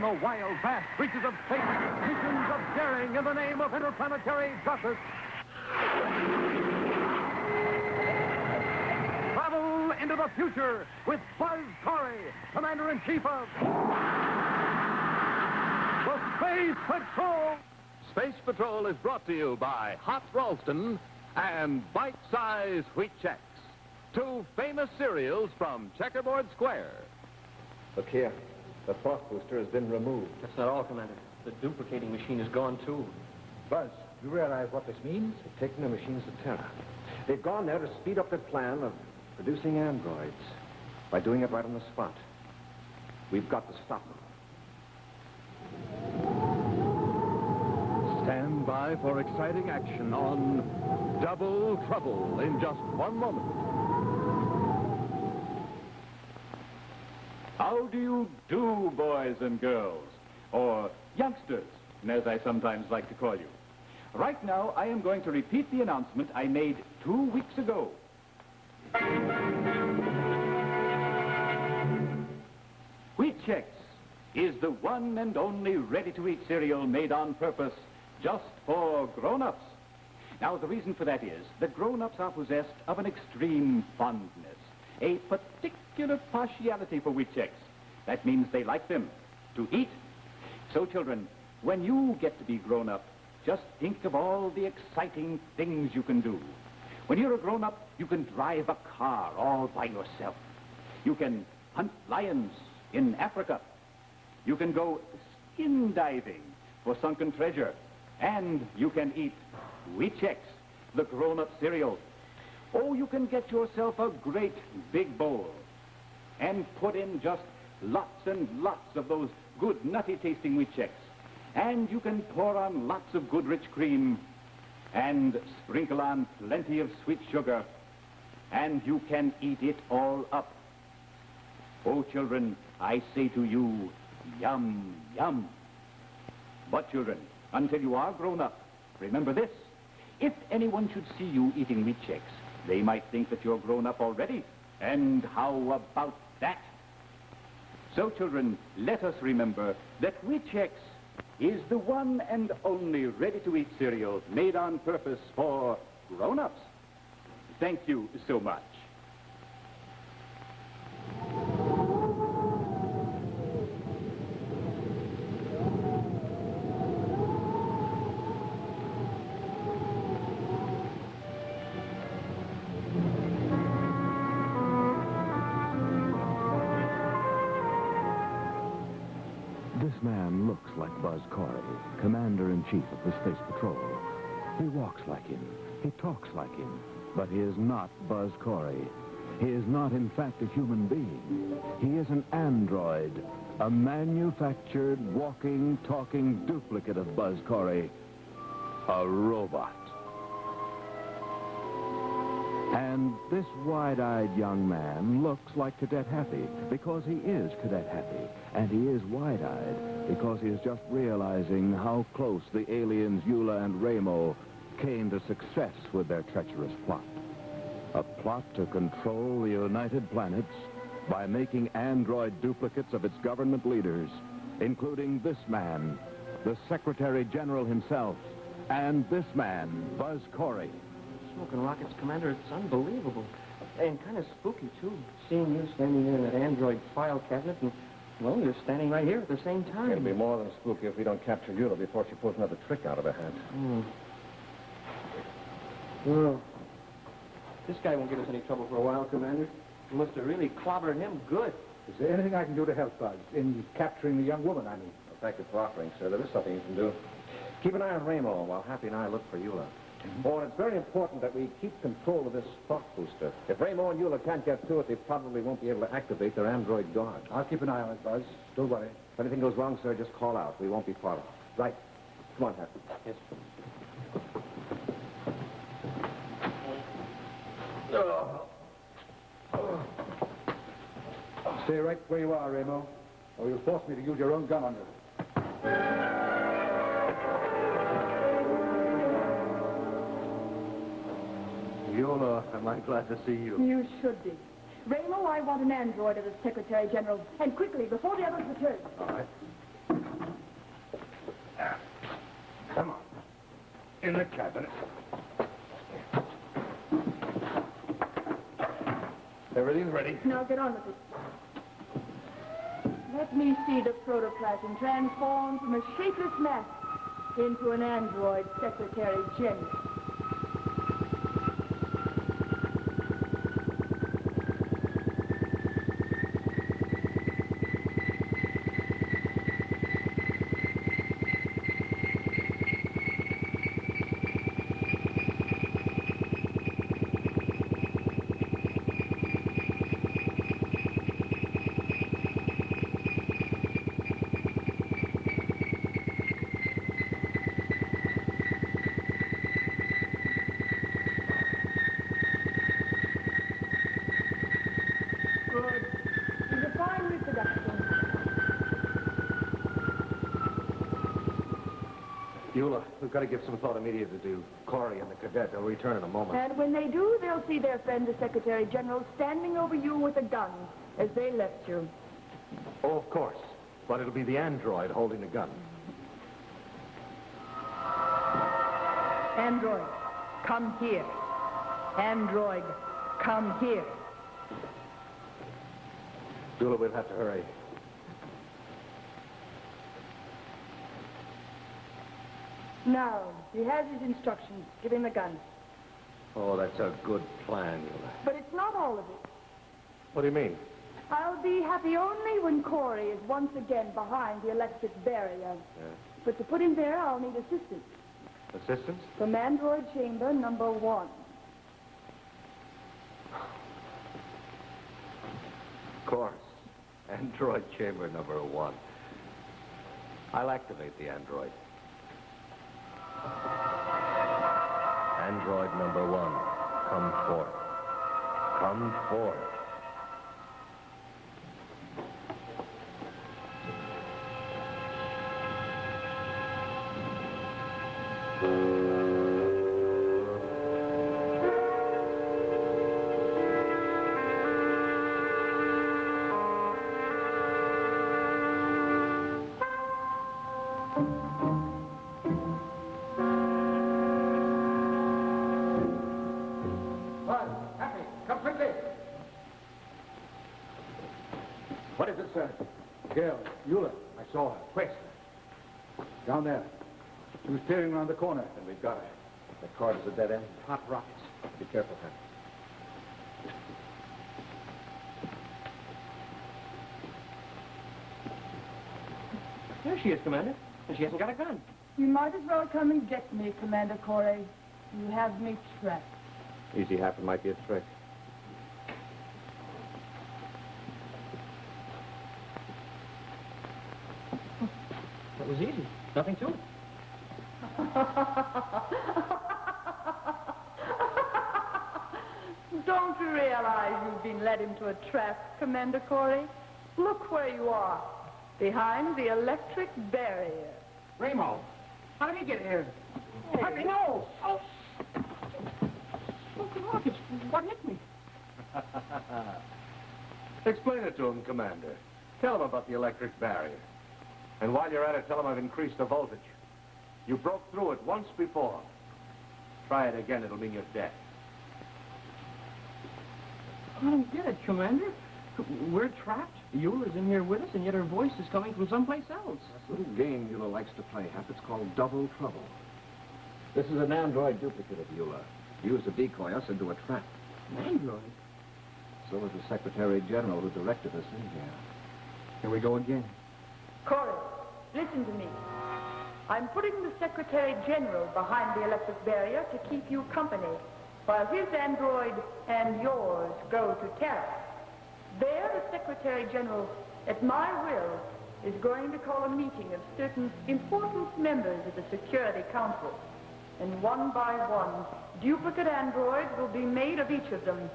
the wild, vast reaches of space, missions of daring in the name of interplanetary justice. Travel into the future with Buzz Corry, Commander-in-Chief of the Space Patrol. Space Patrol is brought to you by Hot Ralston and Bite-Size Wheat Chex, two famous cereals from Checkerboard Square. Look here. The force booster has been removed. That's not all, Commander. The duplicating machine is gone, too. Buzz, you realize what this means? They've taken the machines to Terra. They've gone there to speed up their plan of producing androids by doing it right on the spot. We've got to stop them. Stand by for exciting action on Double Trouble in just one moment. How do you do, boys and girls? Or youngsters, as I sometimes like to call you. Right now, I am going to repeat the announcement I made 2 weeks ago. Wheat Chex is the one and only ready-to-eat cereal made on purpose just for grown-ups. Now, the reason for that is that grown-ups are possessed of an extreme fondness, a particular partiality for Wheat Chex. That means they like them to eat. So, children, when you get to be grown up, just think of all the exciting things you can do. When you're a grown-up, you can drive a car all by yourself. You can hunt lions in Africa. You can go skin diving for sunken treasure. And you can eat Wheat Chex, the grown-up cereal. Oh, you can get yourself a great big bowl and put in just lots and lots of those good nutty-tasting Wheat Chex. And you can pour on lots of good rich cream and sprinkle on plenty of sweet sugar. And you can eat it all up. Oh, children, I say to you, yum, yum. But, children, until you are grown up, remember this. If anyone should see you eating Wheat Chex, they might think that you're grown up already. And how about that? So, children, let us remember that Wheat Chex is the one and only ready-to-eat cereal made on purpose for grown-ups. Thank you so much. This man looks like Buzz Corry, Commander-in-Chief of the Space Patrol. He walks like him. He talks like him. But he is not Buzz Corry. He is not, in fact, a human being. He is an android, a manufactured, walking, talking duplicate of Buzz Corry, a robot. And this wide-eyed young man looks like Cadet Happy because he is Cadet Happy. And he is wide-eyed because he is just realizing how close the aliens Yula and Raymo came to success with their treacherous plot. A plot to control the United Planets by making android duplicates of its government leaders, including this man, the Secretary General himself, and this man, Buzz Corry. Smoking rockets, Commander, it's unbelievable. And kind of spooky, too. Seeing you standing there in that android file cabinet and, well, you're standing right here at the same time. It'll be more than spooky if we don't capture Yula before she pulls another trick out of her hat. Well, this guy won't give us any trouble for a while, Commander. You must have really clobbered him good. Is there anything I can do to help Buzz in capturing the young woman, I mean? Well, thank you for offering, sir. There is something you can do. Keep an eye on Raymo while Happy and I look for Yula. Oh, and it's very important that we keep control of this thought booster. If Raymo and Yula can't get to it, they probably won't be able to activate their android guard. I'll keep an eye on it, Buzz. Don't worry. If anything goes wrong, sir, just call out. We won't be far off. Right. Come on, Happy. Yes. Stay right where you are, Raymo, or you'll force me to use your own gun on you. Yula, am I glad to see you? You should be. Raymo, I want an android of the Secretary General. And quickly, before the others return. All right. in the cabinet. Everything's ready. Now get on with it. Let me see the protoplasm transform from a shapeless mass into an android secretary general. Yula, we've got to give some thought immediately to Corry and the cadet. They'll return in a moment. And when they do, they'll see their friend, the Secretary General, standing over you with a gun as they left you. Oh, of course. But it'll be the android holding the gun. Android, come here. Android, come here. Yula, we'll have to hurry. Now, he has his instructions. Give him the gun. Oh, that's a good plan, Yula. But it's not all of it. What do you mean? I'll be happy only when Corry is once again behind the electric barrier. Yeah. But to put him there, I'll need assistance. Assistance? From android chamber number 1. Of course. Android chamber number 1. I'll activate the android. Android number 1, come forth. Come forth. Buzz, Happy, come quickly. What is it, sir? Gail, Yula, I saw her. Quick. Down there. She was peering around the corner. Then we've got her. The cord is a dead end. Hot rockets. Be careful, Happy. There she is, Commander. And she hasn't got a gun. You might as well come and get me, Commander Corry. You have me trapped. Easy Happy might be a trick. That was easy. Nothing to it. Don't you realize you've been led into a trap, Commander Corry? Look where you are. Behind the electric barrier. Raymo, how did he get here? Happy, no! Oh! Oh, rockets, what hit me? Explain it to him, Commander. Tell him about the electric barrier. And while you're at it, tell him I've increased the voltage. You broke through it once before. Try it again, it'll mean you're dead. I don't get it, Commander. We're trapped. Eula's in here with us, and yet her voice is coming from someplace else. That's a little game Eula likes to play, Hap. It's called double trouble. This is an android duplicate of Eula. Used to decoy us into a trap. An android? So was the Secretary General who directed us in here. Here we go again. Corry, listen to me. I'm putting the Secretary General behind the electric barrier to keep you company, while his android and yours go to Terra. There, the Secretary General, at my will, is going to call a meeting of certain important members of the Security Council. And one by one, duplicate androids will be made of each of them,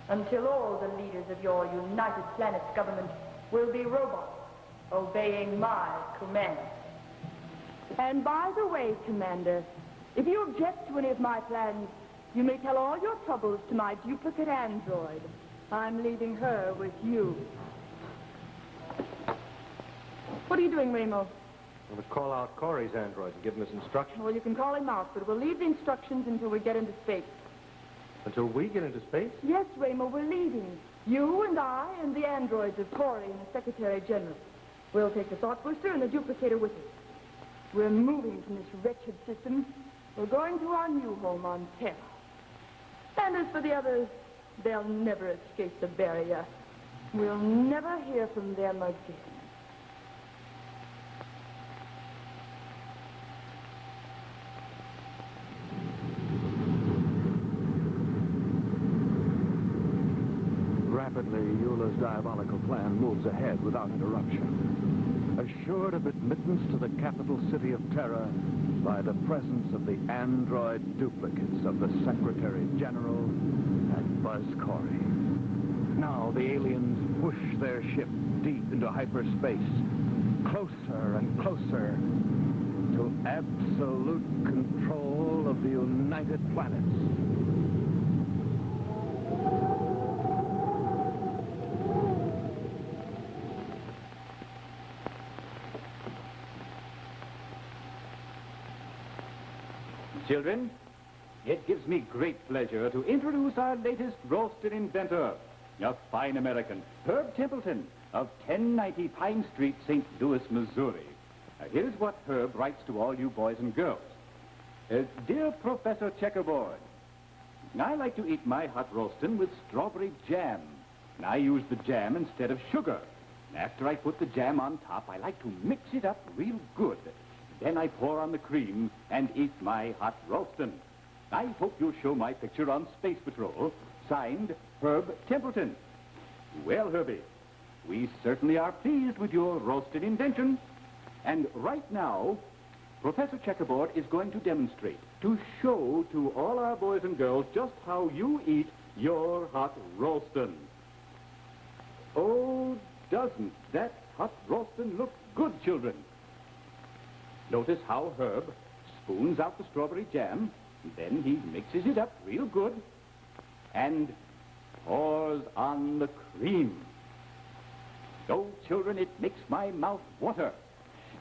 until all the leaders of your United Planets government will be robots, obeying my command. And by the way, Commander, if you object to any of my plans, you may tell all your troubles to my duplicate android. I'm leaving her with you. What are you doing, Raymo? I'm going to call out Corry's android and give him his instructions. Well, you can call him out, but we'll leave the instructions until we get into space. Until we get into space? Yes, Raymo, we're leaving. You and I and the androids of Corry and the Secretary General. We'll take the thought booster and the duplicator with us. We're moving from this wretched system. We're going to our new home on Terra. And as for the others, they'll never escape the barrier. We'll never hear from them again. Rapidly, Yula's diabolical plan moves ahead without interruption. Assured of admittance to the capital city of Terra by the presence of the android duplicates of the Secretary General and Buzz Corry. Now the aliens push their ship deep into hyperspace, closer and closer to absolute control of the United Planets. Children, it gives me great pleasure to introduce our latest roasted inventor, a fine American, Herb Templeton, of 1090 Pine Street, St. Louis, Missouri. Here's what Herb writes to all you boys and girls. Dear Professor Checkerboard, I like to eat my hot roastin' with strawberry jam. And I use the jam instead of sugar. And after I put the jam on top, I like to mix it up real good. Then I pour on the cream and eat my hot roastin'. I hope you'll show my picture on Space Patrol. Signed, Herb Templeton. Well, Herbie, we certainly are pleased with your roasted invention. And right now, Professor Checkerboard is going to demonstrate, to show to all our boys and girls just how you eat your hot roastin'. Oh, doesn't that hot roastin' look good, children? Notice how Herb spoons out the strawberry jam, then he mixes it up real good, and pours on the cream. So, children, it makes my mouth water.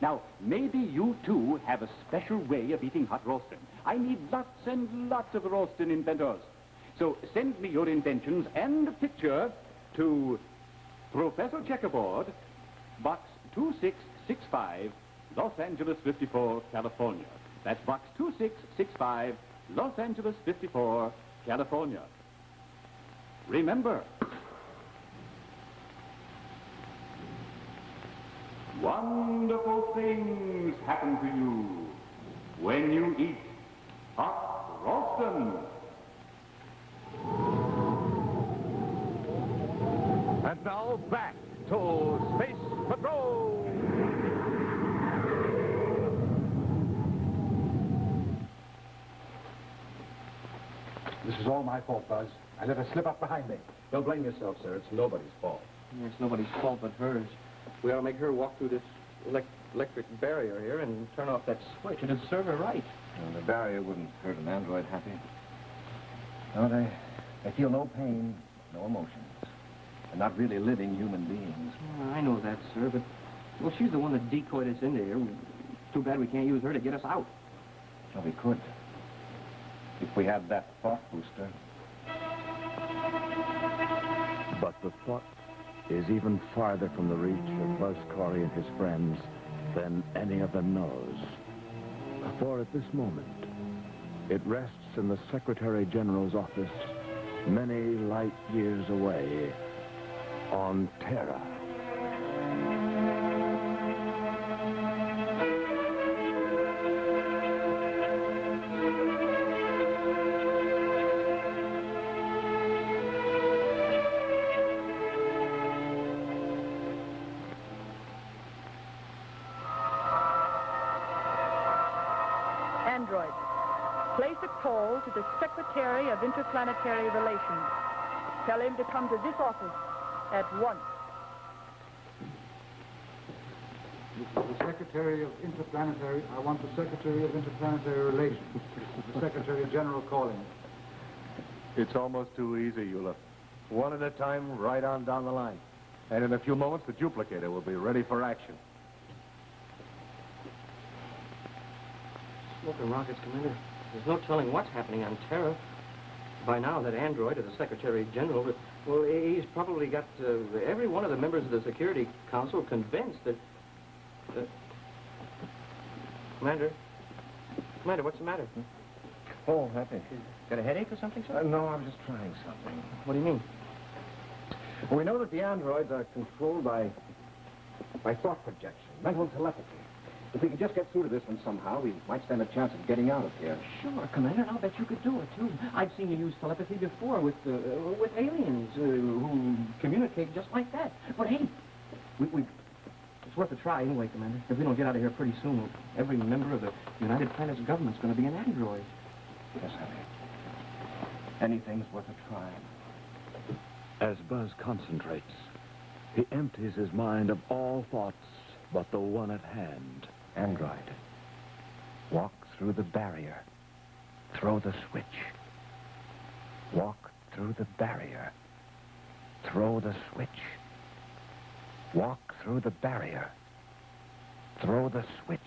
Now, maybe you, too, have a special way of eating hot roastin'. I need lots and lots of roastin' inventors. So send me your inventions and a picture to Professor Checkerboard, Box 2665, Los Angeles 54, California. That's Box 2665, Los Angeles 54, California. Remember, wonderful things happen to you when you eat hot roastin'. And now back to Space Patrol! This is all my fault, Buzz. I let her slip up behind me. Don't blame yourself, sir. It's nobody's fault. It's nobody's fault but hers. We ought to make her walk through this electric barrier here and turn off that switch. It'd serve her right. Well, the barrier wouldn't hurt an android, Happy. No, they feel no pain, no emotions. They're not really living human beings. I know that, sir, but, well, she's the one that decoyed us into here. Too bad we can't use her to get us out. Well, we could. If we had that thought booster. But the thought is even farther from the reach of Buzz Corry and his friends than any of them knows. For at this moment, it rests in the Secretary General's office many light years away on Terra. Android, place a call to the Secretary of Interplanetary Relations. Tell him to come to this office at once. This is the Secretary of Interplanetary. I want the Secretary of Interplanetary Relations. The Secretary General calling. It's almost too easy, Yula. One at a time, right on down the line. And in a few moments, the duplicator will be ready for action. Smoking rockets, Commander. There's no telling what's happening on Terra. By now, that android, or the Secretary General, well, he's probably got every one of the members of the Security Council convinced that... Commander? Commander, what's the matter? Oh, Happy. Got a headache or something, sir? No, I'm just trying something. What do you mean? Well, we know that the androids are controlled by thought projection, mental telepathy. If we could just get through to this one somehow, we might stand a chance of getting out of here. Sure, Commander, and I'll bet you could do it, too. I've seen you use telepathy before with aliens who communicate just like that. But, hey, it's worth a try anyway, Commander. If we don't get out of here pretty soon, every member of the United Planets government's going to be an android. Yes, Happy. Anything's worth a try. As Buzz concentrates, he empties his mind of all thoughts but the one at hand. Android, walk through the barrier. Throw the switch. Walk through the barrier. Throw the switch. Walk through the barrier. Throw the switch.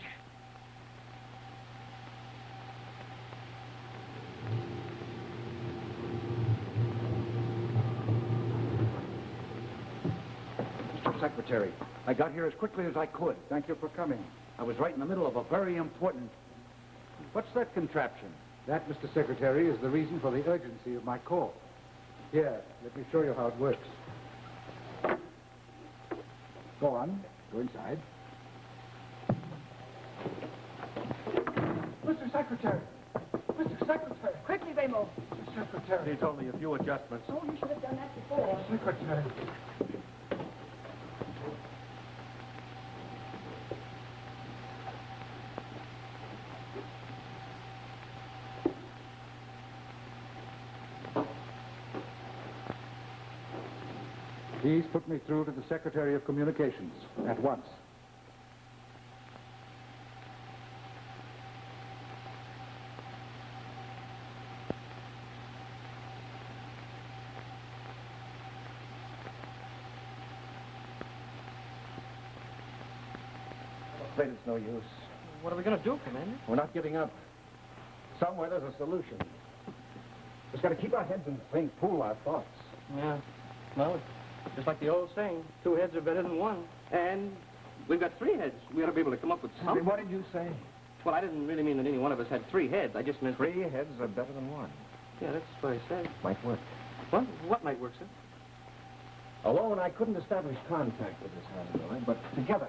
Mr. Secretary, I got here as quickly as I could. Thank you for coming. I was right in the middle of a very important... What's that contraption? That, Mr. Secretary, is the reason for the urgency of my call. Here, let me show you how it works. Go on. Go inside. Mr. Secretary! Mr. Secretary! Quickly, Raymo. Mr. Secretary! Needs only a few adjustments. Oh, you should have done that before. Secretary! Please put me through to the Secretary of Communications at once. I'm afraid it's no use. What are we going to do, Commander? We're not giving up. Somewhere there's a solution. Just got to keep our heads in the same pool, our thoughts. Yeah. Well, just like the old saying, 2 heads are better than 1. And we've got 3 heads. We ought to be able to come up with something. What did you say? Well, I didn't really mean that any one of us had 3 heads. I just meant... 3 heads are better than 1. Yeah, that's what I said. Might work. What might work, sir? Alone, I couldn't establish contact with this android, but together,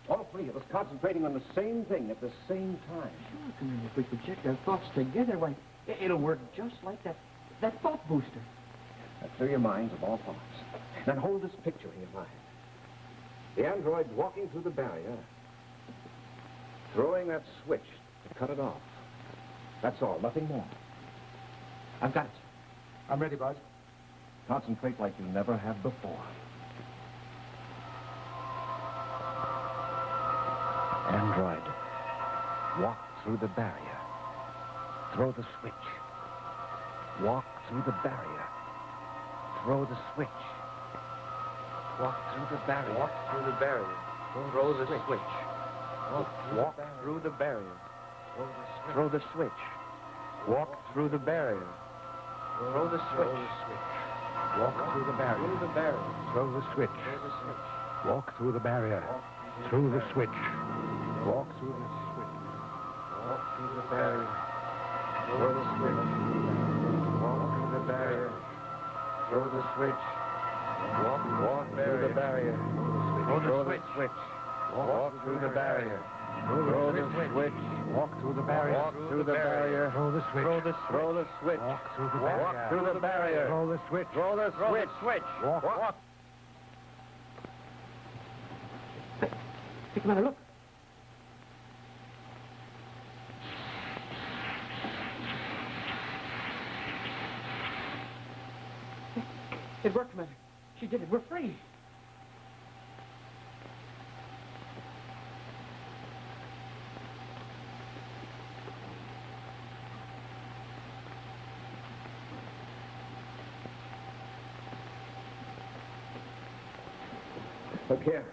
all 3 of us concentrating on the same thing at the same time. Sure, Commander. If we project our thoughts together, why, it'll work just like that thought booster. Now, clear your minds of all thoughts. Then hold this picture in your mind. The android's walking through the barrier, throwing that switch to cut it off. That's all, nothing more. I've got it. I'm ready, Buzz. Concentrate like you never have before. Android, walk through the barrier. Throw the switch. Walk through the barrier. Throw the switch. Walk through the barrier. Walk through the barrier. Throw the switch. Walk through the barrier. Throw the switch. Walk through the barrier. Throw the switch. Walk through the barrier. Throw the switch. Walk through the barrier. Through the switch. Walk through the switch. Walk through the barrier. Throw the switch. Walk through the barrier. Throw the switch. Walk through the barrier. Throw the switch. Walk through the barrier. Throw the switch. Walk through the barrier. Walk through the barrier. Throw the switch. Throw the switch. Walk through the barrier. Walk through the barrier. Throw the switch. Throw the switch. Walk. Hey, Commander, look. It worked, Commander. She did it. We're free. Look here.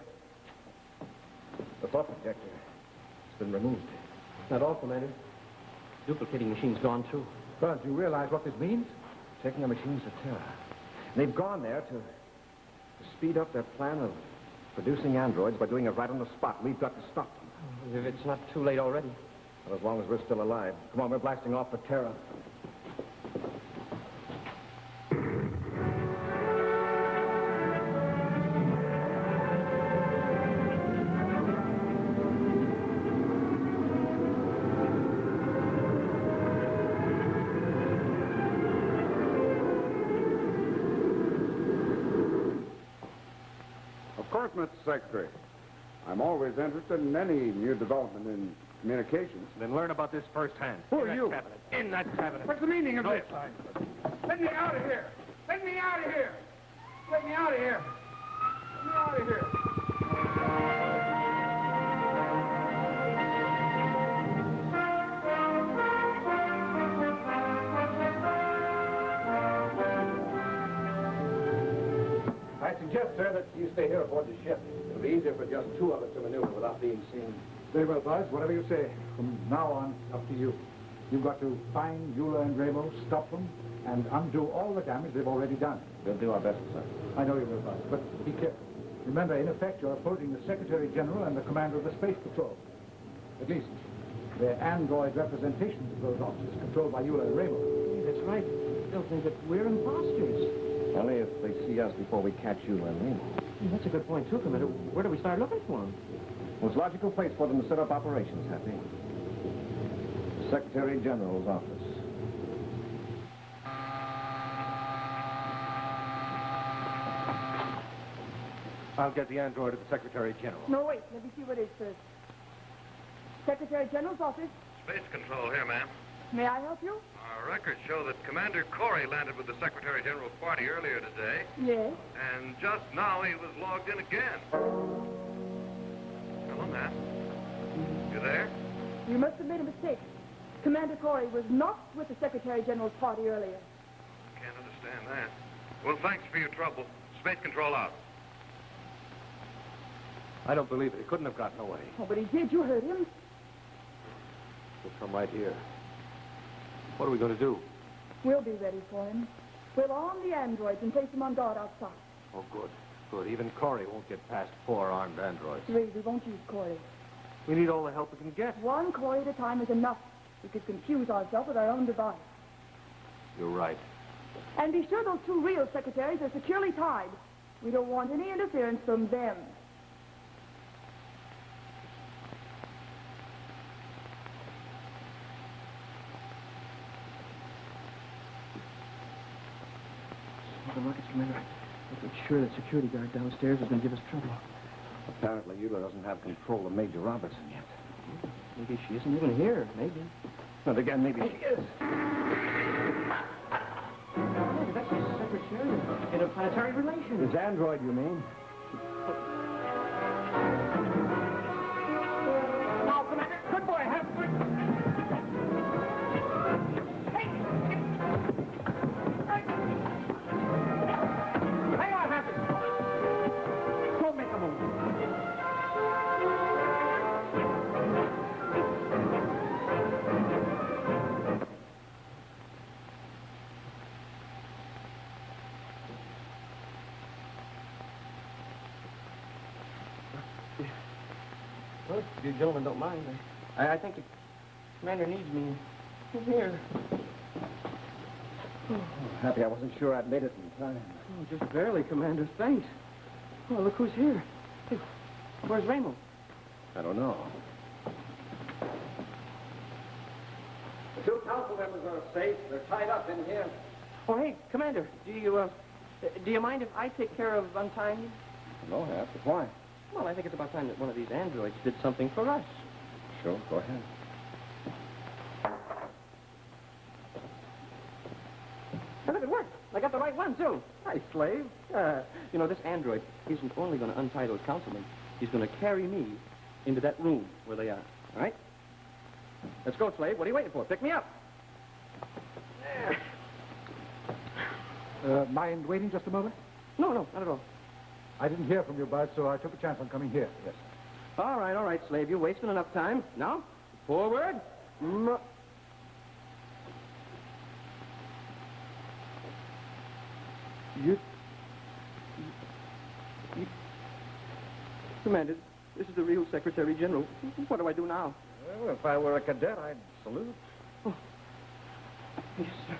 The thought projector has been removed. Not all, Commander. Duplicating machine's gone, too. Buzz, you realize what this means? Taking our machines to Terra. They've gone there to speed up their plan of producing androids by doing it right on the spot. We've got to stop them. If it's not too late already. Well, as long as we're still alive. Come on, we're blasting off for Terra. Of course, Mr. Secretary. I'm always interested in any new development in communications. Then learn about this firsthand. Who are you? In that cabinet. What's the meaning of this? Let me out of here! Let me out of here! Let me out of here! Let me out of here! I suggest, sir, that you stay here aboard the ship. It'll be easier for just two of us to maneuver without being seen. Very well, Buzz. Whatever you say. From now on, up to you. You've got to find Yula and Raymo, stop them, and undo all the damage they've already done. We'll do our best, sir. I know you will, Buzz, but be careful. Remember, in effect, you're opposing the Secretary General and the Commander of the Space Patrol. At least, they're android representations of those officers controlled by Yula and Raymo. That's right. They'll think that we're imposters. Only if they see us before we catch Yula and Raymo. That's a good point, too, Commander. Where do we start looking for them? Most logical place for them to set up operations, Happy. The Secretary General's office. I'll get the android of the Secretary General. No, wait. Let me see what it is first. Secretary General's office. Space Control here, ma'am. May I help you? Our records show that Commander Corry landed with the Secretary General's party earlier today, Yes. and just now he was logged in again. Hello, ma'am. You there? You must have made a mistake. Commander Corry was not with the Secretary General's party earlier. Can't understand that. Well, thanks for your trouble. Space Control out. I don't believe it. He couldn't have gotten away. Oh, but he did. You heard him. He'll come right here. What are we going to do? We'll be ready for him. We'll arm the androids and place them on guard outside. Oh, good. Good. Even Corry won't get past 4 armed androids. Really, we won't use Corry. We need all the help we can get. One Corry at a time is enough. We could confuse ourselves with our own device. You're right. And be sure those two real secretaries are securely tied. We don't want any interference from them. The rockets, Commander. I'm sure that security guard downstairs is going to give us trouble. Apparently, Yula doesn't have control of Major Robertson yet. Maybe she isn't even here. Maybe. And again, maybe she is. Commander, that's the Secretary of Interplanetary Relations. It's android, you mean? Now, Commander. Good boy, have good. Hang on, Happy. Don't make a move. Well, if you gentlemen don't mind, I think the Commander needs me here. Happy I wasn't sure I'd made it in time. Oh, just barely, Commander. Thanks. Oh, look who's here. Hey, where's Raymo? I don't know. The 2 council members are safe. They're tied up in here. Oh, hey, Commander, do you mind if I take care of untying you? No, Happy. Why? Well, I think it's about time that one of these androids did something for us. Sure, go ahead. And look, it worked. I got the right one, too. Hi, slave. You know, this android isn't only going to untie those councilmen. He's going to carry me into that room where they are. All right? Let's go, slave. What are you waiting for? Pick me up. Mind waiting just a moment? No, not at all. I didn't hear from you, Buzz, so I took a chance on coming here. Yes. All right, slave. You're wasting enough time. Now, Forward. Commander, this is the real Secretary General. What do I do now? Well, if I were a cadet, I'd salute. Oh. Yes, sir.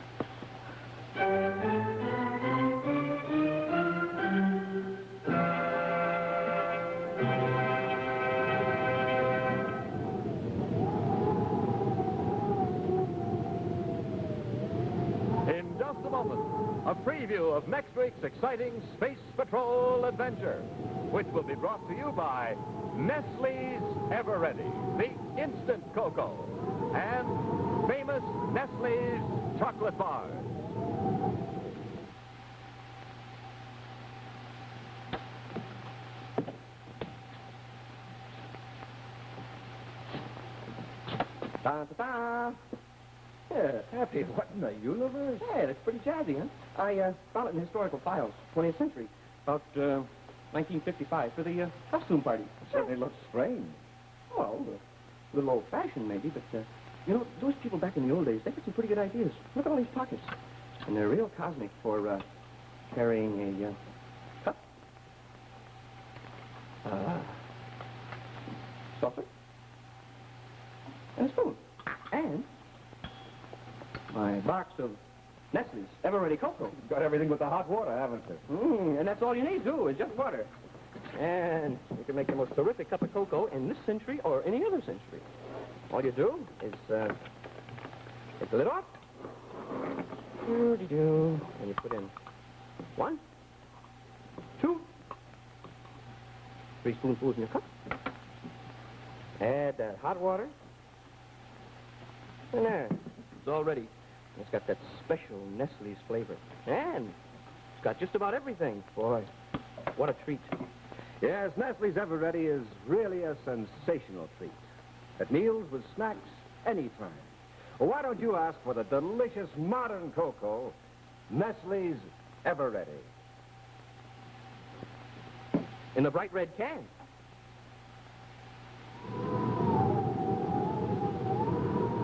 In just a moment, a preview of next week's exciting Space Patrol adventure, which will be brought to you by Nestle's Ever Ready, the instant cocoa, and famous Nestle's chocolate bars. Da-da-da. Yeah, Happy, what in the universe? Yeah, that's pretty jazzy, huh? I found it in historical files, 20th century, about 1955, for the costume party. It certainly looks strange. Well, a little old-fashioned, maybe, but, you know, those people back in the old days, they had some pretty good ideas. Look at all these pockets. And they're real cosmic for carrying a cup. Saucer. And a spoon. And my box of Nestle's Ever Ready Cocoa. You've got everything but the hot water, haven't you? And that's all you need, too, is just water. And you can make the most terrific cup of cocoa in this century or any other century. All you do is take the lid off. Doo-dee-doo. And you put in 1, 2, 3 spoonfuls in your cup. Add that hot water. And there. It's all ready. It's got that special Nestle's flavor. And it's got just about everything. Boy, what a treat. Yes, Nestle's Ever Ready is really a sensational treat. At meals with snacks, anytime. Well, why don't you ask for the delicious modern cocoa, Nestle's Ever Ready? In the bright red can.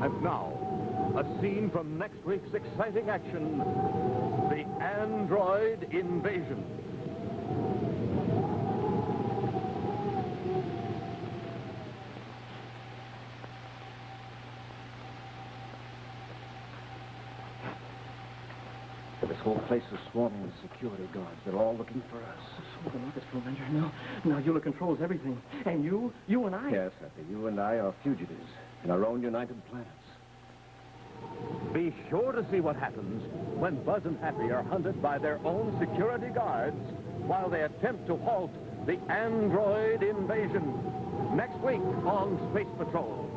And now, a scene from next week's exciting action, the android invasion. This whole place is swarming with security guards. They're all looking for us. So the rockets, Commander. Now Yula controls everything. And you and I. Yes, Happy. You and I are fugitives in our own United Planets. Be sure to see what happens when Buzz and Happy are hunted by their own security guards while they attempt to halt the android invasion. Next week on Space Patrol.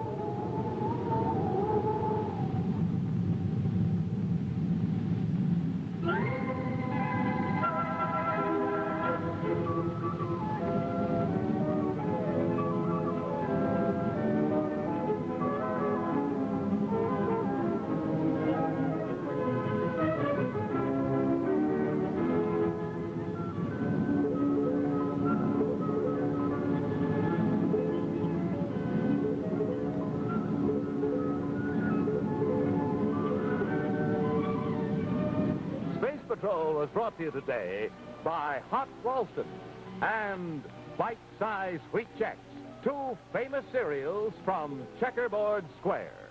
Patrol was brought to you today by Hot Ralston and Bite-Size Wheat Chex, 2 famous cereals from Checkerboard Square.